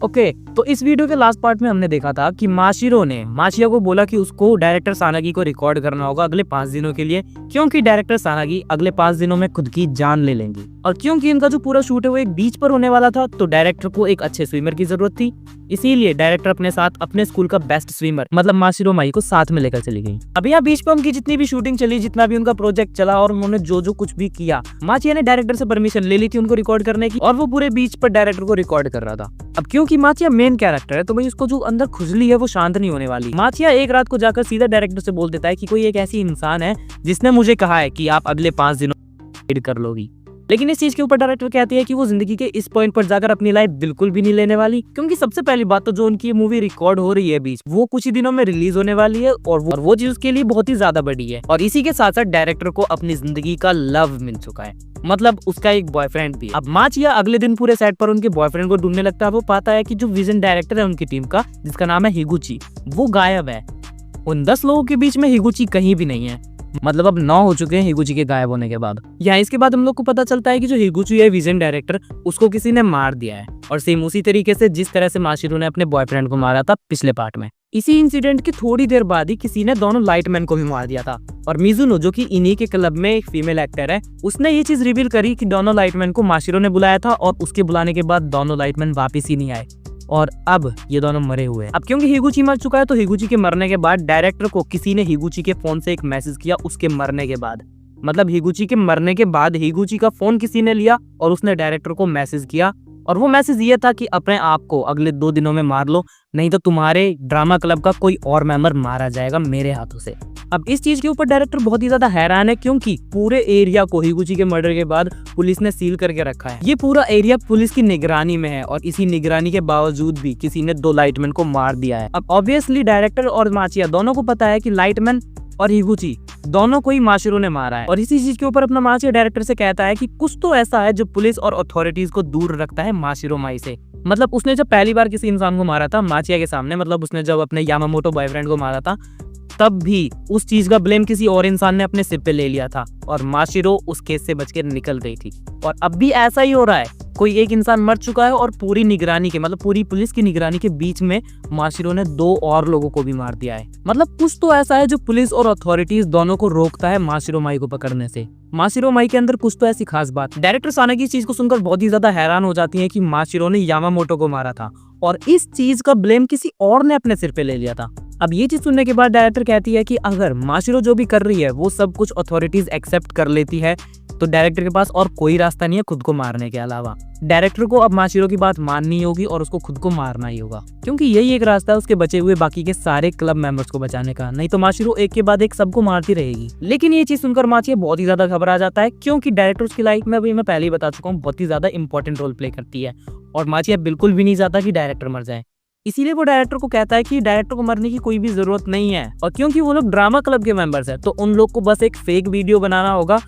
Okay, तो इस video के लास्ट पार्ट में हमने देखा था कि माशिरो ने माचिया को बोला कि उसको डायरेक्टर सानागी को रिकॉर्ड करना होगा अगले 5 दिनों के लिए, क्योंकि डायरेक्टर सानागी अगले 5 दिनों में खुद की जान ले लेंगी। और क्योंकि इनका जो पूरा शूट है वो एक बीच पर होने वाला था, तो डायरेक्टर को एक अच्छे स्विमर की जरूरत थी। इसीलिए डायरेक्टर अपने साथ अपने स्कूल का बेस्ट स्विमर मतलब माशिरो माई को साथ में लेकर चली गई। अब यहाँ बीच पर उनकी जितनी भी शूटिंग चली, जितना भी उनका प्रोजेक्ट चला और उन्होंने जो जो कुछ भी किया, माचिया ने डायरेक्टर से परमिशन ले ली थी उनको रिकॉर्ड करने की, और वो पूरे बीच पर डायरेक्टर को रिकॉर्ड कर रहा था। अब क्योंकि माचिया मेन कैरेक्टर है, तो भाई उसको जो अंदर खुजली है वो शांत नहीं होने वाली। माचिया एक रात को जाकर सीधा डायरेक्टर से बोल देता है कि कोई एक ऐसी इंसान है जिसने मुझे कहा है कि आप अगले 5 दिनों कर लोगी। लेकिन इस चीज के ऊपर डायरेक्टर कहती है कि वो जिंदगी के इस पॉइंट पर जाकर अपनी लाइफ बिल्कुल भी नहीं लेने वाली, क्योंकि सबसे पहली बात तो जो उनकी मूवी रिकॉर्ड हो रही है बीच, वो कुछ ही दिनों में रिलीज होने वाली है, और वो चीज उसके लिए बहुत ही ज्यादा बड़ी है। और इसी के साथ साथ डायरेक्टर को अपनी जिंदगी का लव मिल चुका है, मतलब उसका एक बॉयफ्रेंड भी। अब माचिया अगले दिन पूरे सेट पर उनके बॉयफ्रेंड को ढूंढने लगता है। वो पाता है कि जो विजन डायरेक्टर है उनकी टीम का, जिसका नाम है हिगुची, वो गायब है। उन 10 लोगों के बीच में हिगुची कहीं भी नहीं है, मतलब अब 9 हो चुके हैं हिगुची के गायब होने के बाद। यहाँ इसके बाद हम लोग को पता चलता है कि जो हिगुची है विजन डायरेक्टर, उसको किसी ने मार दिया है, और सेम उसी तरीके से जिस तरह से माशिरो ने अपने बॉयफ्रेंड को मारा था पिछले पार्ट में। इसी इंसिडेंट की थोड़ी देर बाद ही किसी ने दोनों लाइटमैन को भी मार दिया था, और मिजुनो जो कि इन्हीं के क्लब में एक फीमेल एक्टर है, उसने ये चीज रिवील करी कि दोनों लाइटमैन को माशिरो ने बुलाया था, और उसके बुलाने के बाद दोनों लाइटमैन वापिस ही नहीं आए, और अब ये दोनों मरे हुए हैं। अब क्योंकि हिगुची मर चुका है, तो हिगुची के मरने के बाद डायरेक्टर को किसी ने हिगुची के फोन से एक मैसेज किया उसके मरने के बाद, मतलब हिगुची के मरने के बाद हिगुची का फोन किसी ने लिया और उसने डायरेक्टर को मैसेज किया, और वो मैसेज ये था कि अपने आप को अगले 2 दिनों में मार लो, नहीं तो तुम्हारे ड्रामा क्लब का कोई और मेंबर मारा जाएगा मेरे हाथों से। अब इस चीज के ऊपर डायरेक्टर बहुत ही ज्यादा हैरान है, क्योंकि पूरे एरिया को हिगुची के मर्डर के बाद पुलिस ने सील करके रखा है। ये पूरा एरिया पुलिस की निगरानी में है, और इसी निगरानी के बावजूद भी किसी ने 2 लाइटमैन को मार दिया है। अब ऑब्वियसली डायरेक्टर और माचिया दोनों को पता है कि लाइटमैन और हिगुची दोनों को ही माशिरो ने मारा है, और इसी चीज के ऊपर अपना माचिया डायरेक्टर से कहता है कि कुछ तो ऐसा है जो पुलिस और अथॉरिटीज को दूर रखता है माशिरो माई से। मतलब उसने जब पहली बार किसी इंसान को मारा था माचिया के सामने, मतलब उसने जब अपने यामामोटो बॉयफ्रेंड को मारा था, तब भी उस चीज का ब्लेम किसी और इंसान ने अपने सिर पे ले लिया था, और माशिरो उस केस से बचकर निकल गई थी। और अब भी ऐसा ही हो रहा है, कोई एक इंसान मर चुका है और पूरी निगरानी के मतलब पूरी पुलिस की निगरानी के बीच में माशिरो ने 2 और लोगों को भी मार दिया है। मतलब कुछ तो ऐसा है जो पुलिस और अथॉरिटीज दोनों को रोकता है माशिरो माई को पकड़ने से। माशिरो माई के अंदर कुछ तो ऐसी खास बात। डायरेक्टर सानागी इस चीज को सुनकर बहुत ही ज्यादा हैरान हो जाती है कि माशिरो ने यामामोटो को मारा था, और इस चीज का ब्लेम किसी और ने अपने सिर पे ले लिया था। अब ये चीज सुनने के बाद डायरेक्टर कहती है कि अगर माशिरो जो भी कर रही है वो सब कुछ अथॉरिटीज एक्सेप्ट कर लेती है, तो डायरेक्टर के पास और कोई रास्ता नहीं है खुद को मारने के अलावा। डायरेक्टर को अब माशिरो की बात माननी होगी और उसको खुद को मारना ही होगा, क्योंकि यही एक रास्ता है उसके बचे हुए बाकी के सारे क्लब मेंबर्स को बचाने का, नहीं तो माशिरो एक के बाद एक सबको मारती रहेगी। लेकिन ये चीज सुनकर माचिया बहुत ही ज्यादा घबरा जाता है, क्योंकि डायरेक्टर उसकी लाइफ में, अभी मैं पहले ही बता चुका हूँ, बहुत ही ज्यादा इंपॉर्टेंट रोल प्ले करती है, और माचिया बिल्कुल भी नहीं चाहता कि डायरेक्टर मर जाए। इसीलिए वो डायरेक्टर को कहता है कि डायरेक्टर को मरने की कोई भी जरूरत नहीं है, और क्योंकि वो लोग ड्रामा क्लब के मेंबर्स हैं, तो उन लोग को बस एक फेक वीडियो बनाना होगा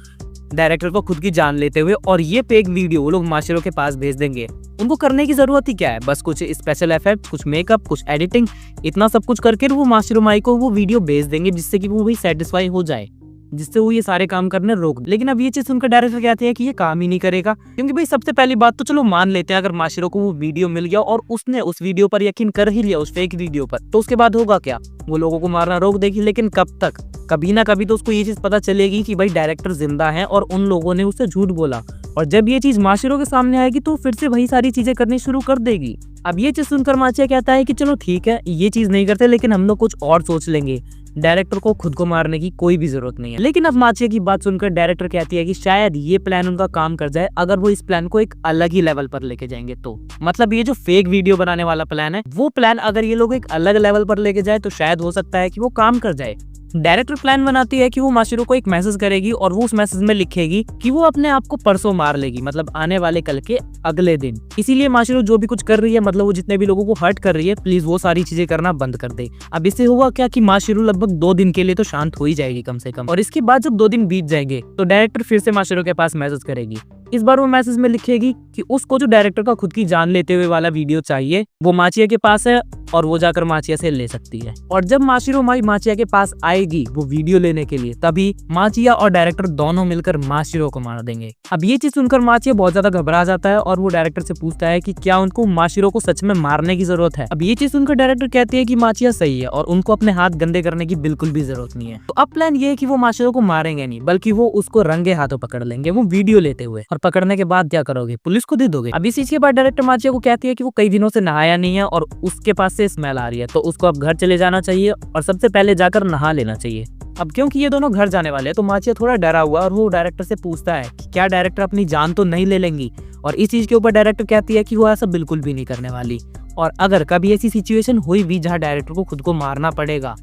डायरेक्टर को खुद की जान लेते हुए, और ये फेक वीडियो वो लोग माशिरो के पास भेज देंगे। उनको करने की जरूरत ही क्या है, बस कुछ स्पेशल इफेक्ट, कुछ मेकअप, कुछ एडिटिंग, इतना सब कुछ करके वो माशिरो माई को वो वीडियो भेज देंगे, जिससे कि वो भी सेटिस्फाई हो जाए, जिससे वो ये सारे काम करने रोक दे। लेकिन अब ये चीज सुनकर डायरेक्टर कहते हैं कि ये काम ही नहीं करेगा, क्योंकि भाई सबसे पहली बात तो चलो मान लेते हैं अगर माशिरो को वो वीडियो मिल गया और उसने उस वीडियो पर यकीन कर ही लिया, उस फेक वीडियो पर, तो उसके बाद होगा क्या, वो लोगों को मारना रोक देगी। लेकिन कब तक, कभी ना कभी तो उसको ये चीज पता चलेगी कि भाई डायरेक्टर जिंदा है और उन लोगों ने उससे झूठ बोला, और जब ये चीज माशिरो के सामने आएगी तो फिर से वही सारी चीजें करनी शुरू कर देगी। अब ये चीज सुनकर माचिया कहता है कि चलो ठीक है, ये चीज नहीं करते, लेकिन हम लोग कुछ और सोच लेंगे, डायरेक्टर को खुद को मारने की कोई भी जरूरत नहीं है। लेकिन अब माचिया की बात सुनकर डायरेक्टर कहती है कि शायद ये प्लान उनका काम कर जाए अगर वो इस प्लान को एक अलग ही लेवल पर लेके जाएंगे, तो मतलब ये जो फेक वीडियो बनाने वाला प्लान है, वो प्लान अगर ये लोग एक अलग लेवल पर लेके जाए तो शायद हो सकता है कि वो काम कर जाए। डायरेक्टर प्लान बनाती है कि वो माशिरो को एक मैसेज करेगी, और वो उस मैसेज में लिखेगी कि वो अपने आप को परसों मार लेगी, मतलब आने वाले कल के अगले दिन। इसीलिए माशिरो जो भी कुछ कर रही है, मतलब वो जितने भी लोगों को हर्ट कर रही है, प्लीज वो सारी चीजें करना बंद कर दे। अब इससे हुआ क्या कि माशिरो लगभग 2 दिन के लिए तो शांत हो ही जाएगी कम से कम, और इसके बाद जब 2 दिन बीत जाएंगे तो डायरेक्टर फिर से माशिरो के पास मैसेज करेगी। इस बार वो मैसेज में लिखेगी कि उसको जो डायरेक्टर का खुद की जान लेते हुए वाला वीडियो चाहिए वो माचिया के पास है, और वो जाकर माचिया से ले सकती है। और जब माशिरो माई माचिया के पास आएगी वो वीडियो लेने के लिए, तभी माचिया और डायरेक्टर दोनों मिलकर माशिरो को मार देंगे। अब ये चीज सुनकर माचिया बहुत ज्यादा घबरा जाता है और वो डायरेक्टर से पूछता है कि क्या उनको माशिरो को सच में मारने की जरूरत है। अब ये चीज सुनकर डायरेक्टर कहती है कि माचिया सही है और उनको अपने हाथ गंदे करने की बिल्कुल भी जरूरत नहीं है। तो अब प्लान ये है कि वो माशिरो को मारेंगे नहीं, बल्कि वो उसको रंगे हाथों पकड़ लेंगे, वो वीडियो लेते हुए। और पकड़ने के बाद क्या करोगे, पुलिस को दे दोगे। अब इस चीज के बाद डायरेक्टर माचिया को कहती है कि वो कई दिनों से नहाया नहीं है और उसके पास से स्मेल आ रही है, तो उसको अब घर चले जाना चाहिए और सबसे पहले जाकर नहा लेना चाहिए। अब क्योंकि ये दोनों घर जाने वाले हैं तो माचिया थोड़ा डरा हुआ और वो डायरेक्टर से पूछता है कि क्या डायरेक्टर अपनी जान तो नहीं ले लेंगी। और इस चीज के ऊपर डायरेक्टर कहती है कि वो ऐसा बिल्कुल भी नहीं करने वाली, और अगर कभी ऐसी सिचुएशन हुई भी जहाँ डायरेक्टर को खुद को मारना पड़ेगा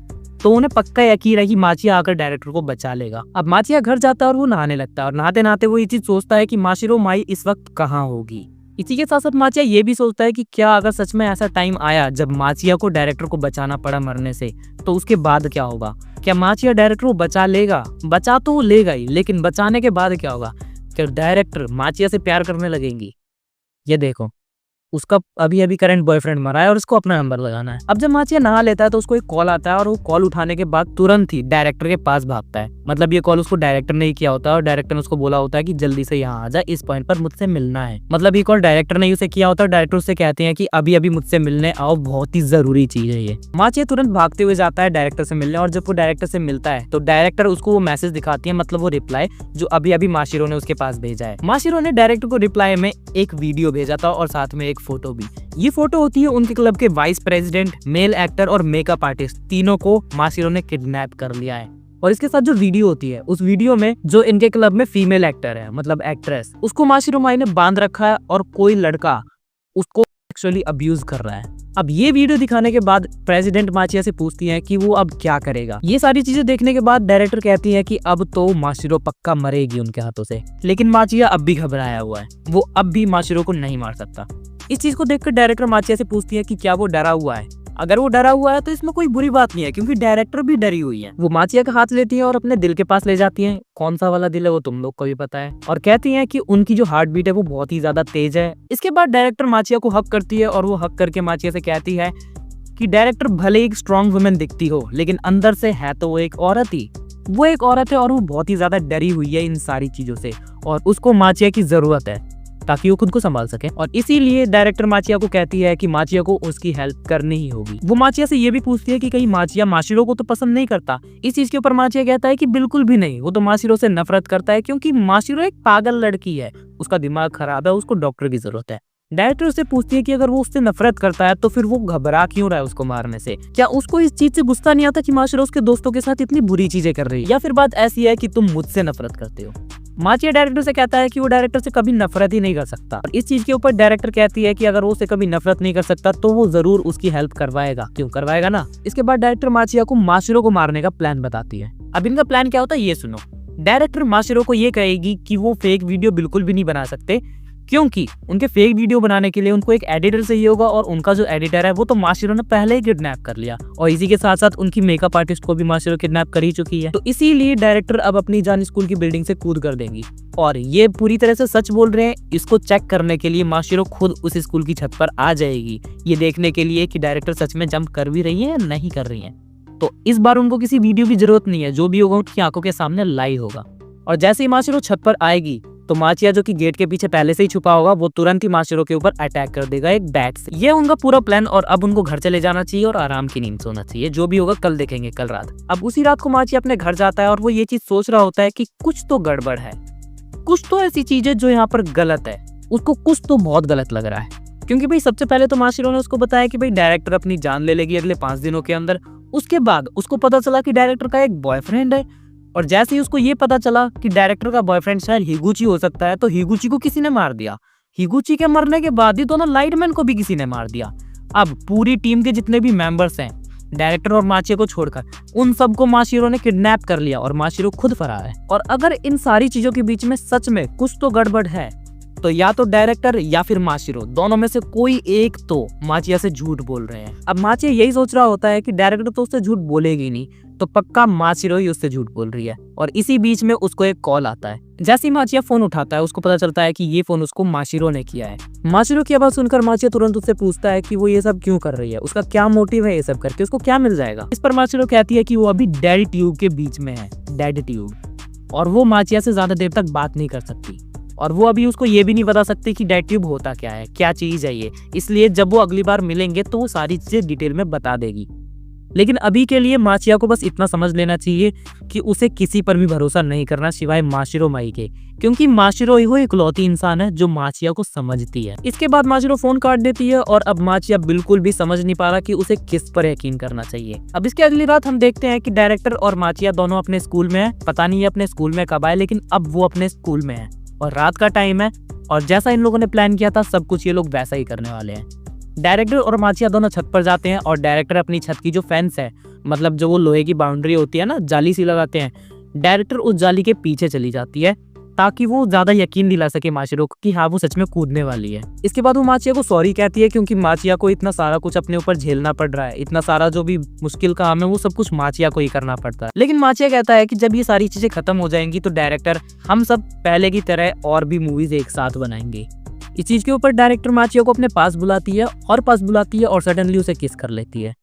तो उन्हें पक्का यकीन है कि माचिया आकर डायरेक्टर को बचा लेगा। अब माचिया घर जाता है और वो नहाने लगता है और नहाते नहाते वो ये चीज सोचता है कि माशिरो माई इस वक्त कहाँ होगी। इसी के साथ साथ माचिया ये भी सोचता है कि क्या अगर सच में ऐसा टाइम आया जब माचिया को डायरेक्टर को बचाना पड़ा मरने से, तो उसके बाद क्या होगा। क्या माचिया डायरेक्टर को बचा लेगा? बचा तो वो लेगा ही, लेकिन बचाने के बाद क्या होगा? क्या डायरेक्टर माचिया से प्यार करने लगेंगी? ये देखो, उसका अभी अभी करंट बॉयफ्रेंड मरा है और उसको अपना नंबर लगाना है। अब जब माचिया नहा लेता है तो उसको एक कॉल आता है और वो कॉल उठाने के बाद तुरंत ही डायरेक्टर के पास भागता है। मतलब ये कॉल उसको डायरेक्टर ने ही किया होता है और डायरेक्टर ने उसको बोला होता है कि जल्दी से यहाँ आ जा, इस पॉइंट पर मुझसे मिलना है। मतलब ये कॉल डायरेक्टर ने उसे किया होता है। डायरेक्टर उससे कहते हैं कि अभी अभी मुझसे मिलने आओ, बहुत ही जरूरी चीज है ये। माचिया तुरंत भागते हुए जाता है डायरेक्टर से मिलने, और जब वो डायरेक्टर से मिलता है तो डायरेक्टर उसको वो मैसेज दिखाती है, मतलब वो रिप्लाई जो अभी अभी माशिरो ने उसके पास भेजा है। माशिरो ने डायरेक्टर को रिप्लाई में एक वीडियो भेजा था और साथ में एक फोटो भी। ये फोटो होती है उनके क्लब के वाइस प्रेसिडेंट, मेल एक्टर और मेकअप आर्टिस्ट, तीनों को माशिरो ने किडनैप कर लिया है। और इसके साथ जो वीडियो होती है, उस वीडियो में जो इनके क्लब में फीमेल एक्टर है, मतलब एक्ट्रेस, उसको माशिरो माई ने बांध रखा है और कोई लड़का उसको सेक्सुअली अब्यूज कर रहा है। अब ये वीडियो दिखाने के बाद प्रेसिडेंट माचिया से पूछती है कि वो अब क्या करेगा। ये सारी चीजें देखने के बाद डायरेक्टर कहती है कि अब तो माशिरो पक्का मरेगी उनके हाथों से। लेकिन माचिया अब भी घबराया हुआ है, वो अब भी माशिरो को नहीं मार सकता। इस चीज को देखकर डायरेक्टर माचिया से पूछती है कि क्या वो डरा हुआ है। अगर वो डरा हुआ है तो इसमें कोई बुरी बात नहीं है, क्योंकि डायरेक्टर भी डरी हुई है। वो माचिया का हाथ लेती है और अपने दिल के पास ले जाती है। कौन सा वाला दिल है वो तुम लोग को भी पता है। और कहती है कि उनकी जो हार्ट बीट है वो बहुत ही ज्यादा तेज है। इसके बाद डायरेक्टर माचिया को हक करती है और वो हक करके माचिया से कहती है कि डायरेक्टर भले एक स्ट्रॉन्ग वुमेन दिखती हो, लेकिन अंदर से है तो वो एक औरत ही। वो एक औरत है और वो बहुत ही ज्यादा डरी हुई है इन सारी चीजों से, और उसको माचिया की जरूरत है ताकि वो खुद को संभाल सके। और इसीलिए डायरेक्टर माचिया को कहती है कि माचिया को उसकी हेल्प करनी ही होगी। वो माचिया से ये भी पूछती है कि कहीं माचिया माशिरो को तो पसंद नहीं करता। इस चीज के ऊपर माचिया कहता है कि बिल्कुल भी नहीं, वो तो माशिरो से नफरत करता है, क्योंकि माशिरो एक पागल लड़की है, उसका दिमाग खराब है, उसको डॉक्टर की जरूरत है। डायरेक्टर उससे पूछती है कि अगर वो उससे नफरत करता है तो फिर वो घबरा क्यों रहा है उसको मारने से। क्या उसको इस चीज से गुस्सा नहीं आता कि माशिरो उसके दोस्तों के साथ इतनी बुरी चीजें कर रही है, या फिर बात ऐसी है कि तुम मुझसे नफरत करते हो। माचिया डायरेक्टर से कहता है कि वो डायरेक्टर से कभी नफरत ही नहीं कर सकता। और इस चीज के ऊपर डायरेक्टर कहती है कि अगर वो उसे कभी नफरत नहीं कर सकता तो वो जरूर उसकी हेल्प करवाएगा, क्यों करवाएगा ना। इसके बाद डायरेक्टर माचिया को माशिरो को मारने का प्लान बताती है। अब इनका प्लान क्या होता है ये सुनो। डायरेक्टर माशिरो को ये कहेगी कि वो फेक वीडियो बिल्कुल भी नहीं बना सकते, क्योंकि उनके फेक वीडियो बनाने के लिए उनको एक एडिटर चाहिए होगा, और उनका जो एडिटर है वो तो माशिरो ने पहले ही किडनैप कर लिया, और इसी के साथ साथ उनकी मेकअप आर्टिस्ट को भी माशिरो किडनैप कर ही चुकी है। तो इसीलिए डायरेक्टर अब अपनी जान स्कूल की बिल्डिंग से कूद कर देंगी, और ये पूरी तरह से सच बोल रहे हैं। इसको चेक करने के लिए माशिरो खुद उस स्कूल की छत पर आ जाएगी, ये देखने के लिए कि डायरेक्टर सच में जंप कर भी रही है या नहीं कर रही है। तो इस बार उनको किसी वीडियो की जरूरत नहीं है, जो भी होगा उनकी आंखों के सामने लाइव होगा। और जैसे ही माशिरो छत पर आएगी तो माचिया, जो कि गेट के पीछे पहले से ही छुपा होगा, वो तुरंत ही माशिरो के ऊपर अटैक कर देगा एक बैट से। ये उनका पूरा प्लान, और अब उनको घर चले जाना चाहिए और आराम की नींद सोना चाहिए। जो भी होगा कल देखेंगे, कल रात। अब उसी रात को माचिया अपने घर जाता है और वो ये चीज सोच रहा होता है कि कुछ तो गड़बड़ है, कुछ तो ऐसी चीज है जो यहाँ पर गलत है। उसको कुछ तो बहुत गलत लग रहा है, क्योंकि भाई सबसे पहले तो माशिरो ने उसको बताया कि भाई डायरेक्टर अपनी जान ले लेगी अगले 5 दिनों के अंदर। उसके बाद उसको पता चला कि डायरेक्टर का एक बॉयफ्रेंड है, और जैसे ही उसको ये पता चला कि डायरेक्टर का बॉयफ्रेंड शायद हिगुची हो सकता है, तो हिगुची को किसी ने मार दिया। हिगुची के मरने के बाद ही दोनों लाइटमैन को भी किसी ने मार दिया। अब पूरी टीम के जितने भी मेंबर्स हैं, डायरेक्टर और माचिया को छोड़कर, उन सबको माशिरो ने किडनैप कर लिया और माशिरो खुद फरार है। और अगर इन सारी चीजों के बीच में सच में कुछ तो गड़बड़ है, तो या तो डायरेक्टर या फिर माशिरो, दोनों में से कोई एक तो माचिया से झूठ बोल रहे हैं। अब माचिया यही सोच रहा होता है कि डायरेक्टर तो उससे झूठ बोलेगी नहीं, तो पक्का माचिरो ही उससे झूठ बोल रही है। और इसी बीच में उसको एक कॉल आता है। जैसे ही माचिया फोन उठाता है उसको पता चलता है कि ये फोन उसको माचिरो ने किया है। माचिरो की आवाज सुनकर माचिया तुरंत उससे पूछता है कि वो ये सब क्यों कर रही है, उसका क्या मोटिव है ये सब करके, उसको क्या मिल जाएगा। इस पर माचिरो कहती है कि वो अभी डेड ट्यूब के बीच में है, डेड ट्यूब, और वो माचिया से ज्यादा देर तक बात नहीं कर सकती। और वो अभी उसको ये भी नहीं बता सकती कि डेड ट्यूब होता क्या है, क्या चीज है ये। इसलिए जब वो अगली बार मिलेंगे तो वो सारी चीजें डिटेल में बता देगी। लेकिन अभी के लिए माचिया को बस इतना समझ लेना चाहिए कि उसे किसी पर भी भरोसा नहीं करना सिवाय माशिरो माई के, क्योंकि माशिरो ही वो इकलौती इंसान है जो माचिया को समझती है। इसके बाद माशिरो फोन काट देती है और अब माचिया बिल्कुल भी समझ नहीं पा रहा कि उसे किस पर यकीन करना चाहिए। अब इसके अगली रात हम देखते हैं कि डायरेक्टर और माचिया दोनों अपने स्कूल में है। पता नहीं अपने स्कूल में कब आए, लेकिन अब वो अपने स्कूल में है और रात का टाइम है। और जैसा इन लोगों ने प्लान किया था सब कुछ ये लोग वैसा ही करने वाले हैं। डायरेक्टर और माचिया दोनों छत पर जाते हैं और डायरेक्टर अपनी छत की जो फेंस है, मतलब जो वो लोहे की बाउंड्री होती है ना, जाली सी लगाते हैं, डायरेक्टर उस जाली के पीछे चली जाती है ताकि वो ज्यादा यकीन दिला सके माचिरो को कि हाँ वो सच में कूदने वाली है। इसके बाद वो माचिया को सॉरी कहती है क्योंकि माचिया को इतना सारा कुछ अपने ऊपर झेलना पड़ रहा है, इतना सारा जो भी मुश्किल काम है वो सब कुछ माचिया को ही करना पड़ता है। लेकिन माचिया कहता है कि जब ये सारी चीजें खत्म हो जाएंगी तो डायरेक्टर हम सब पहले की तरह और भी मूवीज एक साथ बनाएंगे। इस चीज के ऊपर डायरेक्टर माचिया को अपने पास बुलाती है और सडनली उसे किस कर लेती है।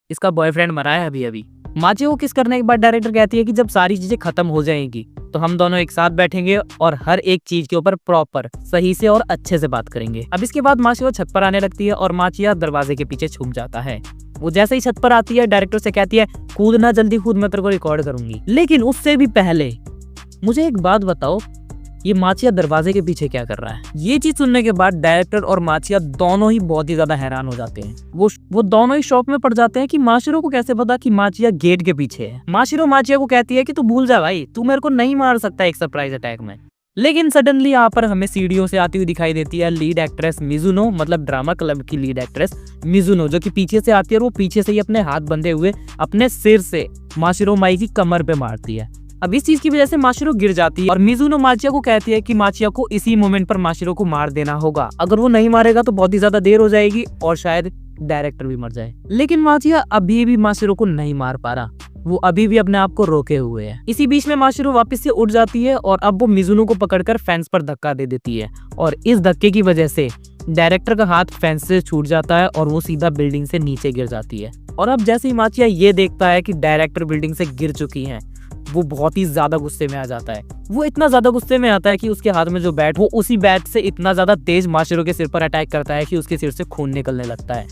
इसका बॉयफ्रेंड मरा है अभी अभी। माचिया को किस करने के बाद डायरेक्टर कहती है कि जब सारी चीजें खत्म हो जाएंगी तो हम दोनों एक साथ बैठेंगे और हर एक चीज के ऊपर प्रॉपर सही से और अच्छे से बात करेंगे। अब इसके बाद माचिया छत पर आने लगती है और माचिया दरवाजे के पीछे छुप जाता है। वो जैसे ही छत पर आती है डायरेक्टर से कहती है कूदना जल्दी कूद, मैं तेरे को रिकॉर्ड करूंगी। लेकिन उससे भी पहले मुझे एक बात बताओ, ये माचिया दरवाजे के पीछे क्या कर रहा है? ये चीज सुनने के बाद डायरेक्टर और माचिया दोनों ही बहुत ही ज्यादा हैरान हो जाते हैं। वो दोनों ही शॉक में पड़ जाते हैं कि माशिरो को कैसे पता कि माचिया गेट के पीछे है। माशिरो माचिया को कहती है कि तू भूल जा भाई, तू मेरे को नहीं मार सकता एक सरप्राइज अटैक में। लेकिन सडनली यहाँ पर हमें सीढ़ियों से आती हुई दिखाई देती है लीड एक्ट्रेस मिजुनो, मतलब ड्रामा क्लब की लीड एक्ट्रेस मिजुनो, जो कि पीछे से आती है और वो पीछे से ही अपने हाथ बंधे हुए अपने सिर से माशिरो माई की कमर पे मारती है। अब इस चीज की वजह से माशिरो गिर जाती है और मिजुनो माचिया को कहती है कि माचिया को इसी मोमेंट पर माशिरो को मार देना होगा। अगर वो नहीं मारेगा तो बहुत ही ज्यादा देर हो जाएगी और शायद डायरेक्टर भी मर जाए। लेकिन माचिया अभी भी माशिरो को नहीं मार पा रहा, वो अभी भी अपने आप को रोके हुए है। इसी बीच में माशिरो वापस से उठ जाती है और अब वो मिजुनो को पकड़कर फेंस पर धक्का दे देती है और इस धक्के की वजह से डायरेक्टर का हाथ फेंस से छूट जाता है और वो सीधा बिल्डिंग से नीचे गिर जाती है। और अब जैसे ही माचिया ये देखता है कि डायरेक्टर बिल्डिंग से गिर चुकी है, वो बहुत ही ज्यादा गुस्से में आ जाता है। वो इतना ज्यादा गुस्से में आता है कि उसके हाथ में जो बैट, वो उसी बैट से इतना ज्यादा तेज माशिरो के सिर पर अटैक करता है कि उसके सिर से खून निकलने लगता है।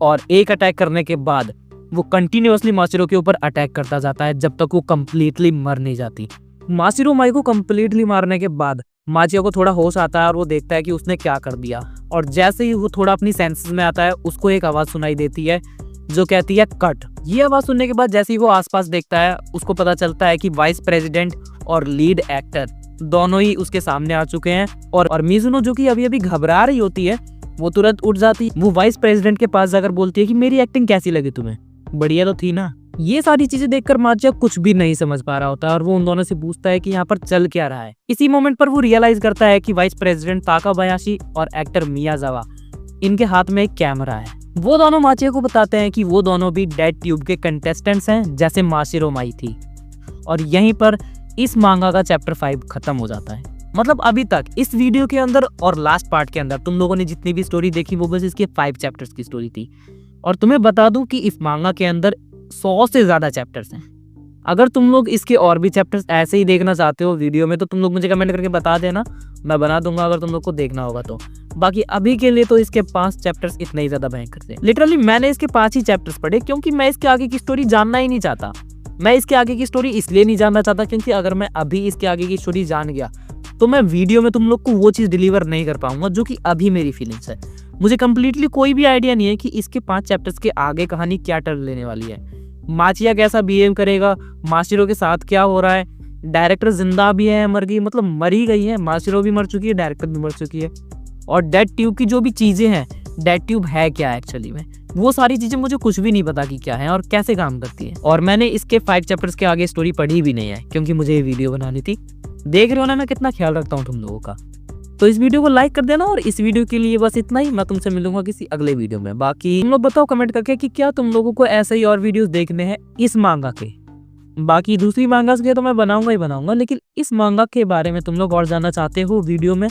और एक अटैक करने के बाद वो कंटिन्यूअसली माशिरो के ऊपर अटैक करता जाता है जब तक वो कंप्लीटली मर नहीं जाती। माशिरो माई को कंप्लीटली मारने के बाद माचिया को थोड़ा होश आता है और वो देखता है कि उसने क्या कर दिया। और जैसे ही वो थोड़ा अपनी सेंसेस में आता है उसको एक आवाज सुनाई देती है जो कहती है कट। ये आवाज सुनने के बाद जैसे ही वो आसपास देखता है उसको पता चलता है कि वाइस प्रेसिडेंट और लीड एक्टर दोनों ही उसके सामने आ चुके हैं। और मिजुनो, जो कि अभी अभी घबरा रही होती है, वो तुरंत उठ जाती। वो वाइस प्रेसिडेंट के पास जाकर बोलती है कि मेरी एक्टिंग कैसी लगी तुम्हें, बढ़िया तो थी ना। ये सारी चीजें देखकर माचिया कुछ भी नहीं समझ पा रहा होता है और वो उन दोनों से पूछता है कि यहाँ पर चल क्या रहा है। इसी मोमेंट पर वो रियलाइज करता है कि वाइस प्रेसिडेंट ताकाबायाशी और एक्टर मियाजावा, इनके हाथ में एक कैमरा है। वो दोनों माचिया को बताते हैं कि वो दोनों भी डेड ट्यूब के कंटेस्टेंट्स हैं जैसे माशिरो माई थी। और यहीं पर इस मांगा का चैप्टर 5 खत्म हो जाता है। मतलब अभी तक इस वीडियो के अंदर और लास्ट पार्ट के अंदर तुम लोगों ने जितनी भी स्टोरी देखी वो बस इसके 5 चैप्टर्स की स्टोरी थी। और तुम्हें बता दूं कि इस मांगा के अंदर 100 से ज्यादा चैप्टर्स हैं। अगर तुम लोग इसके और भी चैप्टर्स ऐसे ही देखना चाहते हो वीडियो में तो तुम लोग मुझे कमेंट करके बता देना, मैं बना दूंगा अगर तुम लोग को देखना होगा तो। बाकी अभी के लिए तो इसके 5 चैप्टर्स इतने ही ज्यादा भयंकर थे। लिटरली मैंने इसके 5 ही चैप्टर्स पढ़े क्योंकि मैं इसके आगे की स्टोरी जानना ही नहीं चाहता। मैं इसके आगे की स्टोरी इसलिए नहीं जानना चाहता क्योंकि अगर मैं अभी इसके आगे की स्टोरी जान गया तो मैं वीडियो में तुम लोग को वो चीज डिलीवर नहीं कर पाऊंगा जो कि अभी मेरी फीलिंग्स है। मुझे कंप्लीटली कोई भी आइडिया नहीं है कि इसके 5 चैप्टर्स के आगे कहानी क्या टर्न लेने वाली है। माचिया कैसा बिहेव करेगा, माशिरो के साथ क्या हो रहा है, डायरेक्टर जिंदा भी है मर गई, मतलब मर ही गई है, माशिरो भी मर चुकी है, डायरेक्टर भी मर चुकी है। और डेड ट्यूब की जो भी चीजें हैं, डेड ट्यूब है क्या एक्चुअली में, वो सारी चीजें मुझे कुछ भी नहीं पता कि क्या है और कैसे काम करती है। और मैंने इसके 5 चैप्टर्स के आगे स्टोरी पढ़ी भी नहीं है क्योंकि मुझे ये वीडियो बनानी थी। देख रहे हो ना मैं कितना ख्याल रखता हूँ तुम लोगों का। तो इस वीडियो को लाइक कर देना और इस वीडियो के लिए बस इतना ही। मैं तुमसे मिलूंगा किसी अगले वीडियो में। बाकी तुम लोग बताओ कमेंट करके कि क्या तुम लोगों को ऐसे ही और वीडियोस देखने हैं इस मांगा के। बाकी दूसरी मांगास के तो मैं बनाऊंगा ही बनाऊंगा, लेकिन इस मांगा के बारे में तुम लोग और जानना चाहते हो वीडियो में,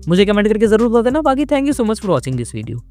मुझे कमेंट करके जरूर बता देना। बाकी thank you so much for watching this video.